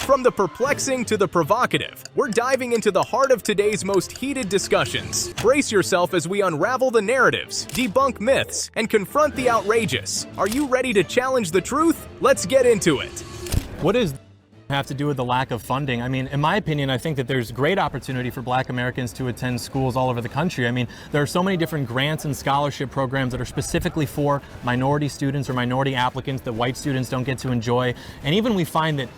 From the perplexing to the provocative, we're diving into the heart of today's most heated discussions. Brace yourself as we unravel the narratives, debunk myths, and confront the outrageous. Are you ready to challenge the truth? Let's get into it. What does have to do with the lack of funding? I mean, in my opinion, I think that there's great opportunity for Black Americans to attend schools all over the country. I mean, there are so many different grants and scholarship programs that are specifically for minority students or minority applicants that white students don't get to enjoy. And even we find that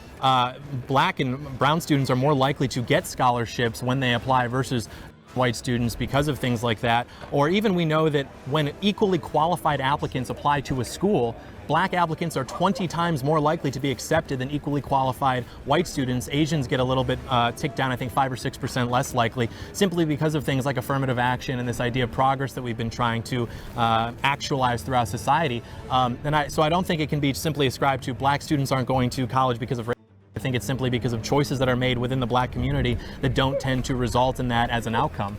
Black and brown students are more likely to get scholarships when they apply versus white students because of things like that. Or even we know that when equally qualified applicants apply to a school, Black applicants are 20 times more likely to be accepted than equally qualified white students. Asians get a little bit ticked down, I think 5 or 6% less likely, simply because of things like affirmative action and this idea of progress that we've been trying to actualize throughout society. So I don't think it can be simply ascribed to Black students aren't going to college because of race. I think it's simply because of choices that are made within the Black community that don't tend to result in that as an outcome.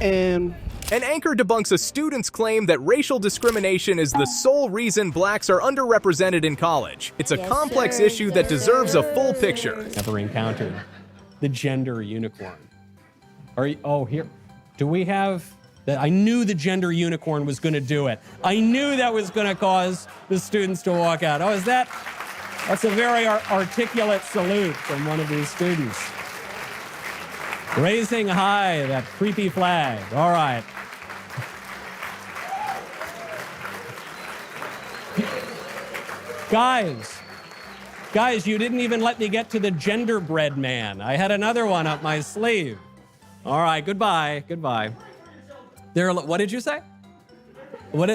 An anchor debunks a student's claim that racial discrimination is the sole reason Blacks are underrepresented in college. It's a complex issue that deserves a full picture. Never encountered the gender unicorn. Here. Do we have that? I knew the gender unicorn was going to do it. I knew that was going to cause the students to walk out. Oh, that's a very articulate salute from one of these students. Raising high that creepy flag. All right. Guys, you didn't even let me get to the genderbread man. I had another one up my sleeve. All right, goodbye. What did you say?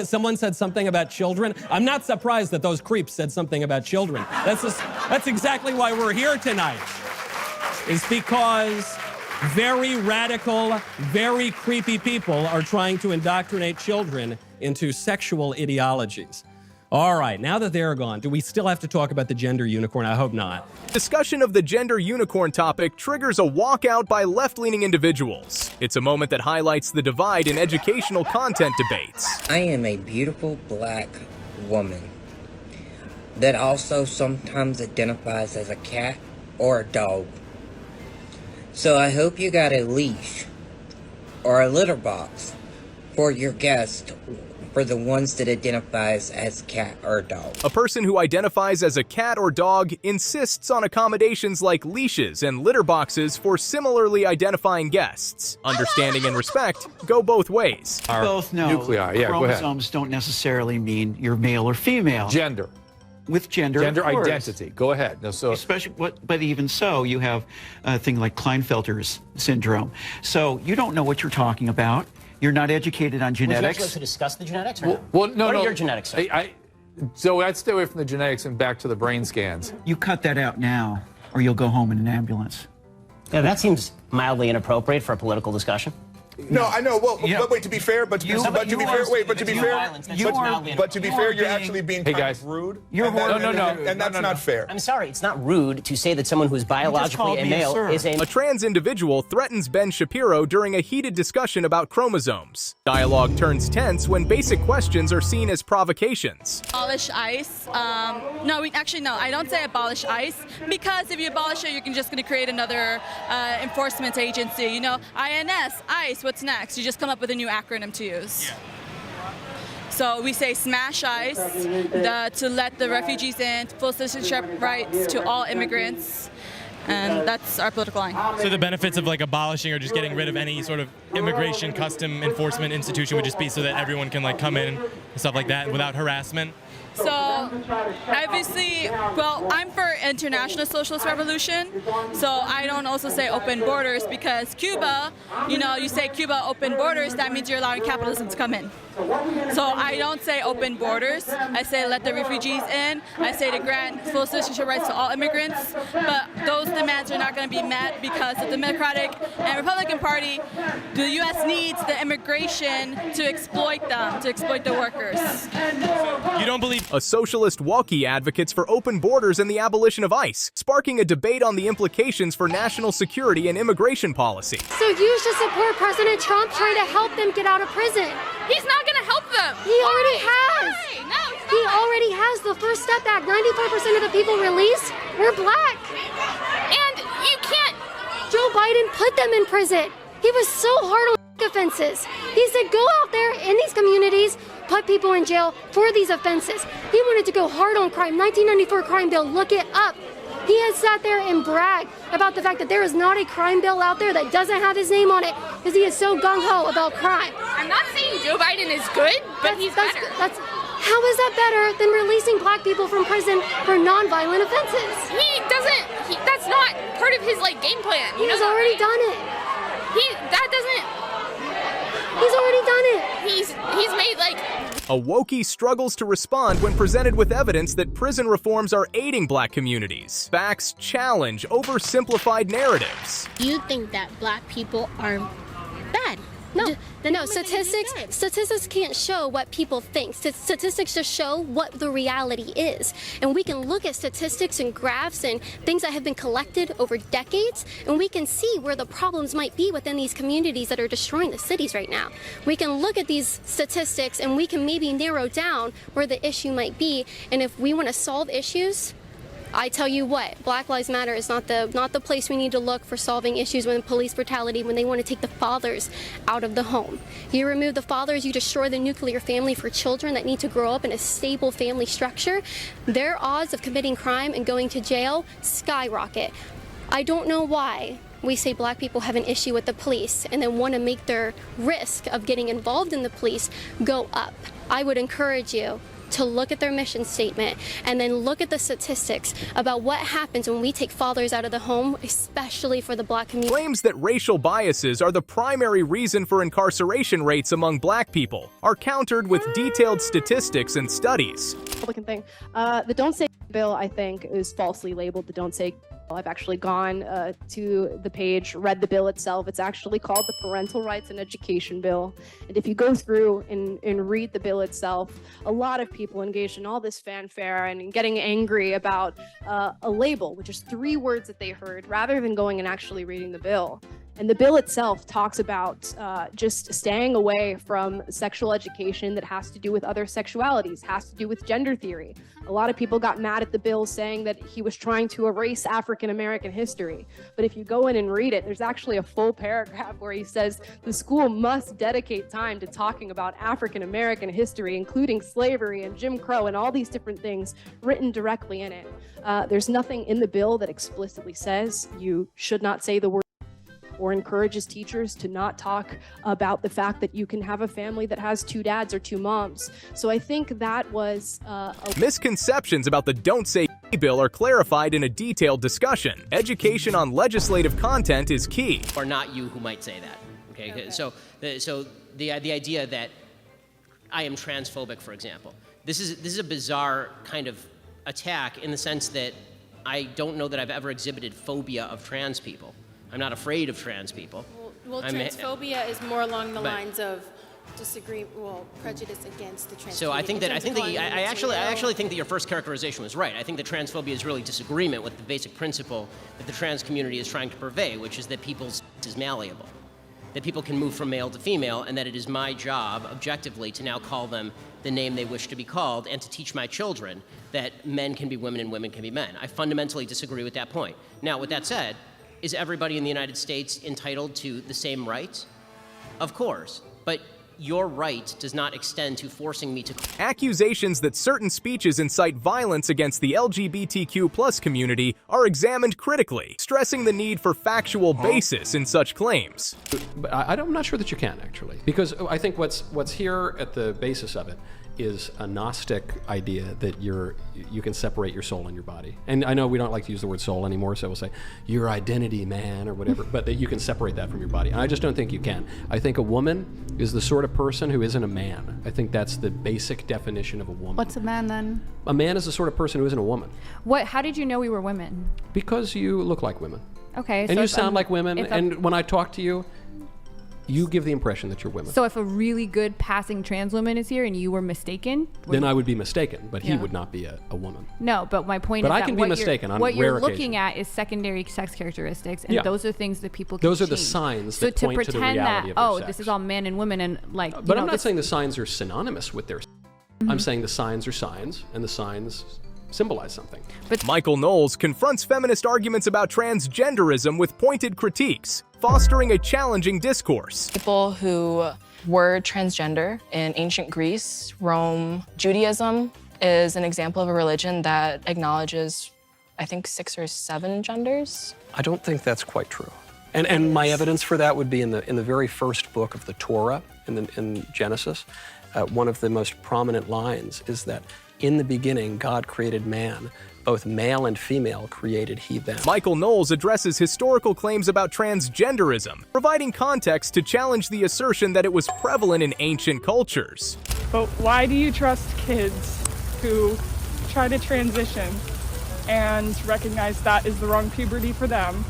Someone said something about children? I'm not surprised that those creeps said something about children. That's exactly why we're here tonight, is because very radical, very creepy people are trying to indoctrinate children into sexual ideologies. All right, now that they're gone, do we still have to talk about the gender unicorn? I hope not. Discussion of the gender unicorn topic triggers a walkout by left-leaning individuals. It's a moment that highlights the divide in educational content debates. I am a beautiful Black woman that also sometimes identifies as a cat or a dog. So I hope you got a leash or a litter box for your guest, for the ones that identifies as cat or dog. A person who identifies as a cat or dog insists on accommodations like leashes and litter boxes for similarly identifying guests. Understanding and respect go both ways. We both know nuclei. Yeah, chromosomes don't necessarily mean you're male or female. Gender. With gender identity. Go ahead. No, so especially, but even so, you have a thing like Klinefelter's syndrome. So you don't know what you're talking about. You're not educated on genetics. Would you like to discuss the genetics? Or well, no. What are your genetics? So I'd stay away from the genetics and back to the brain scans. You cut that out now, or you'll go home in an ambulance. Yeah, that seems mildly inappropriate for a political discussion. No, I know. Well, but wait. To be fair, you're actually being kind of rude. And that's not fair. I'm sorry, it's not rude to say that someone who's biologically a male is a trans individual threatens Ben Shapiro during a heated discussion about chromosomes. Dialogue turns tense when basic questions are seen as provocations. Abolish ICE. No, I don't say abolish ICE, because if you abolish it, you're just going to create another enforcement agency. You know, INS, ICE. What's next? You just come up with a new acronym to use. Yeah. So we say smash ICE to let the refugees in, full citizenship rights to all immigrants, and that's our political line. So the benefits of like abolishing or just getting rid of any sort of immigration custom enforcement institution would just be so that everyone can like come in and stuff like that without harassment? So, obviously, well, I'm for international socialist revolution, so I don't also say open borders, because Cuba, you say Cuba open borders, that means you're allowing capitalism to come in. So I don't say open borders, I say let the refugees in, I say to grant full citizenship rights to all immigrants, but those demands are not going to be met because the Democratic and Republican Party, the U.S. needs the immigration to exploit them, to exploit the workers. You don't believe A socialist Wookiee advocates for open borders and the abolition of ICE, sparking a debate on the implications for national security and immigration policy. So you should support President Trump trying to help them get out of prison. He's not going to help them. He already has. Why? No, he's not. He already has. The First Step Act, 95% of the people released were black. And you can't. Joe Biden put them in prison. He was so hard on offenses. He said, go out there in these communities, put people in jail for these offenses. He wanted to go hard on crime. 1994 crime bill, look it up. He has sat there and bragged about the fact that there is not a crime bill out there that doesn't have his name on it because he is so gung-ho about crime. I'm not saying Joe Biden is good, but he's better. How is that better than releasing black people from prison for non-violent offenses? That's not part of his game plan. He's already done it. He's already done it. He's made A Wookiee struggles to respond when presented with evidence that prison reforms are aiding black communities. Facts challenge oversimplified narratives. You think that black people are bad? No, statistics can't show what people think. Statistics just show what the reality is. And we can look at statistics and graphs and things that have been collected over decades, and we can see where the problems might be within these communities that are destroying the cities right now. We can look at these statistics and we can maybe narrow down where the issue might be. And if we want to solve issues, I tell you what, Black Lives Matter is not the place we need to look for solving issues with police brutality when they want to take the fathers out of the home. You remove the fathers, you destroy the nuclear family for children that need to grow up in a stable family structure. Their odds of committing crime and going to jail skyrocket. I don't know why we say black people have an issue with the police and then want to make their risk of getting involved in the police go up. I would encourage you to look at their mission statement and then look at the statistics about what happens when we take fathers out of the home, especially for the black community. Claims that racial biases are the primary reason for incarceration rates among black people are countered with detailed statistics and studies. Thing. The Don't Say bill, I think, is falsely labeled the Don't Say. I've actually gone to the page, read the bill itself. It's actually called the Parental Rights and Education Bill. And if you go through and read the bill itself, a lot of people engaged in all this fanfare and getting angry about a label, which is 3 words that they heard, rather than going and actually reading the bill. And the bill itself talks about just staying away from sexual education that has to do with other sexualities, has to do with gender theory. A lot of people got mad at the bill saying that he was trying to erase African American history. But if you go in and read it, there's actually a full paragraph where he says the school must dedicate time to talking about African American history, including slavery and Jim Crow and all these different things written directly in it. There's nothing in the bill that explicitly says you should not say the word or encourages teachers to not talk about the fact that you can have a family that has 2 dads or 2 moms. So I think that was misconceptions about the Don't Say bill are clarified in a detailed discussion. Education on legislative content is key. Or not you who might say that. Okay. So the idea that I am transphobic, for example, this is a bizarre kind of attack in the sense that I don't know that I've ever exhibited phobia of trans people. I'm not afraid of trans people. Well, transphobia is more along the lines of prejudice against the trans. So I actually think that your first characterization was right. I think that transphobia is really disagreement with the basic principle that the trans community is trying to purvey, which is that people's is malleable, that people can move from male to female, and that it is my job, objectively, to now call them the name they wish to be called, and to teach my children that men can be women and women can be men. I fundamentally disagree with that point. Now, with that said, is everybody in the United States entitled to the same rights? Of course, but your right does not extend to forcing me to... Accusations that certain speeches incite violence against the LGBTQ+ community are examined critically, stressing the need for factual basis in such claims. But I'm not sure that you can, actually, because I think what's here at the basis of it is a Gnostic idea that you can separate your soul and your body. And I know we don't like to use the word soul anymore, so we'll say your identity, man, or whatever, but that you can separate that from your body. And I just don't think you can. I think a woman is the sort of person who isn't a man. I think that's the basic definition of a woman. What's a man then? A man is the sort of person who isn't a woman. How did you know we were women? Because you look like women. Okay. And you sound like women, and when I talk to you, You give the impression that you're women. So if a really good passing trans woman is here and you were mistaken, then I would be mistaken, but he Yeah. would not be a woman. no. But my point But is I that can be what mistaken you're, on what you're rare looking occasions. at is secondary sex characteristics, and Yeah. those are things that people can Those are the change. signs so that to point to the pretend reality that of your this sex. is all men and women and like you But know, I'm not this- saying the signs are synonymous with their. I'm saying the signs are signs, and the signs symbolize something. Michael Knowles confronts feminist arguments about transgenderism with pointed critiques, fostering a challenging discourse. People who were transgender in ancient Greece, Rome, Judaism is an example of a religion that acknowledges, I think, 6 or 7 genders. I don't think that's quite true. And my evidence for that would be in the very first book of the Torah, in Genesis. One of the most prominent lines is that in the beginning, God created man. Both male and female created he them. Michael Knowles addresses historical claims about transgenderism, providing context to challenge the assertion that it was prevalent in ancient cultures. But why do you trust kids who try to transition and recognize that is the wrong puberty for them,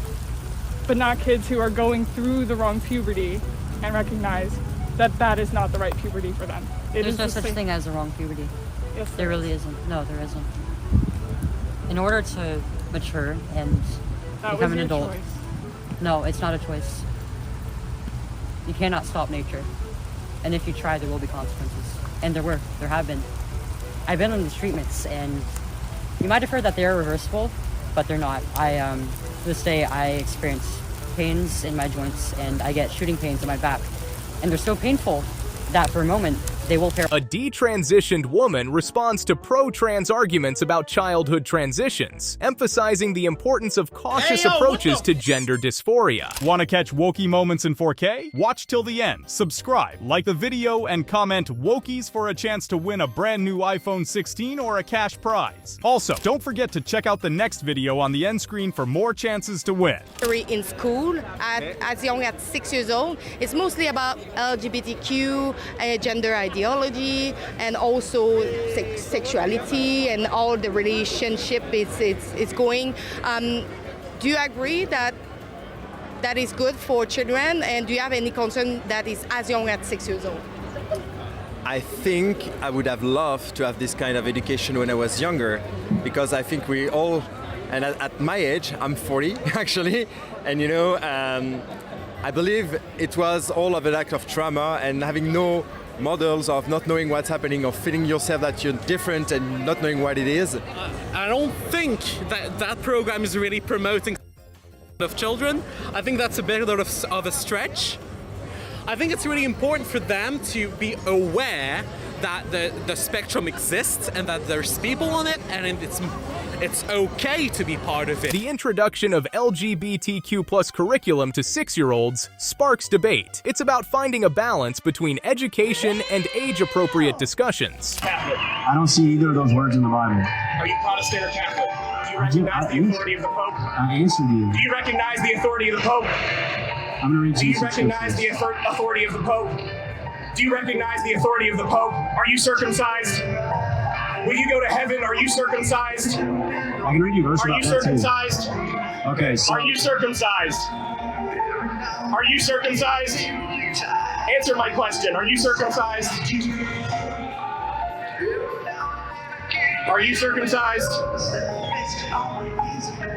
but not kids who are going through the wrong puberty and recognize that that is not the right puberty for them? There's no such thing as the wrong puberty. Yes, there really isn't. No, there isn't. In order to mature and become an adult, no, it's not a choice. You cannot stop nature. And if you try, there will be consequences. And there have been. I've been on these treatments, and you might have heard that they are reversible, but they're not. To this day, I experience pains in my joints, and I get shooting pains in my back. And they're so painful that for a moment, they will A detransitioned woman responds to pro-trans arguments about childhood transitions, emphasizing the importance of cautious approaches to gender dysphoria. Want to catch wokey moments in 4K? Watch till the end, subscribe, like the video, and comment wokies for a chance to win a brand new iPhone 16 or a cash prize. Also, don't forget to check out the next video on the end screen for more chances to win. In school, as young as 6 years old, it's mostly about LGBTQ, gender ideology, and also sexuality and all the relationship it's going. Do you agree that that is good for children, and do you have any concern that is as young as 6 years old? I think I would have loved to have this kind of education when I was younger, because I think we all, and at my age, I'm 40 actually, and you know, I believe it was all of an act of trauma, and having no models of not knowing what's happening, of feeling yourself that you're different and not knowing what it is. I don't think that program is really promoting of children. I think that's a bit of a stretch. I think it's really important for them to be aware that the spectrum exists and that there's people on it, and it's okay to be part of it. The introduction of LGBTQ+ curriculum to 6-year-olds sparks debate. It's about finding a balance between education and age-appropriate discussions. Catholic. I don't see either of those words in the Bible. Are you Protestant or Catholic? Do you recognize the authority of the Pope? I answered you. Do you recognize the authority of the Pope? I'm gonna read Do you recognize the authority of the Pope? Do you recognize the authority of the Pope? Are you circumcised? Will you go to heaven? Are you circumcised? I can read you a verse Are about you that too. circumcised? Okay, so Are you circumcised? Are you circumcised? Answer my question. Are you circumcised? Are you circumcised?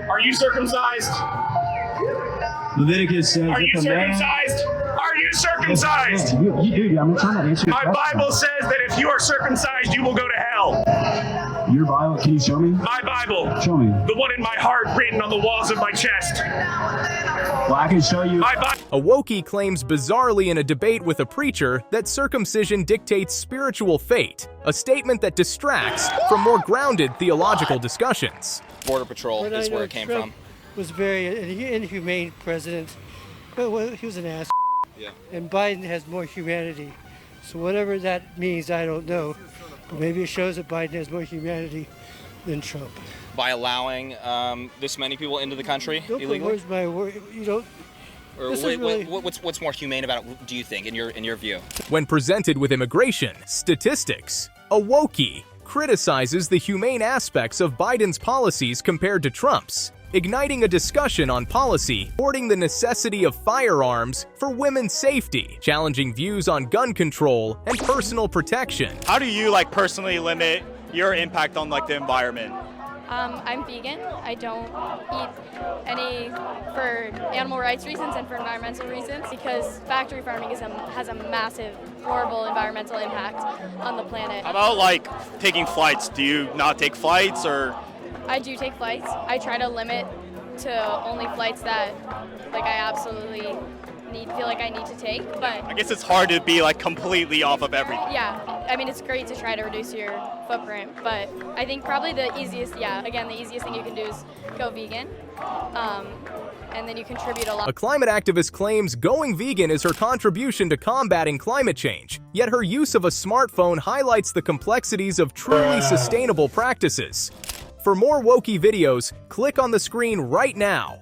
Are you circumcised? Leviticus says Are you if a man... circumcised? Are you circumcised? You, I'm trying to answer your My question. Bible says that if you are circumcised, you will go to hell. Your Bible, can you show me? My Bible. Show me. The one in my heart written on the walls of my chest. Well, I can show you. A wokie claims bizarrely in a debate with a preacher that circumcision dictates spiritual fate, a statement that distracts from more grounded theological discussions. Border Patrol is where it came from. Was very inhumane president, but he was an ass. Yeah. And Biden has more humanity. So whatever that means, I don't know. But maybe it shows that Biden has more humanity than Trump. By allowing this many people into the country Don't illegally? put words in my word. You don't. Or what's more humane about it, do you think, in your view? When presented with immigration statistics, a wokie criticizes the humane aspects of Biden's policies compared to Trump's, igniting a discussion on policy, supporting the necessity of firearms for women's safety, challenging views on gun control and personal protection. How do you personally limit your impact on the environment? I'm vegan. I don't eat any for animal rights reasons and for environmental reasons because factory farming has a massive, horrible environmental impact on the planet. How about taking flights? Do you not take flights or? I do take flights. I try to limit to only flights that I absolutely feel like I need to take, but I guess it's hard to be completely off of everything. Yeah, I mean it's great to try to reduce your footprint, but I think probably the easiest thing you can do is go vegan, and then you contribute a lot. A climate activist claims going vegan is her contribution to combating climate change, yet her use of a smartphone highlights the complexities of truly sustainable practices. For more wokey videos, click on the screen right now.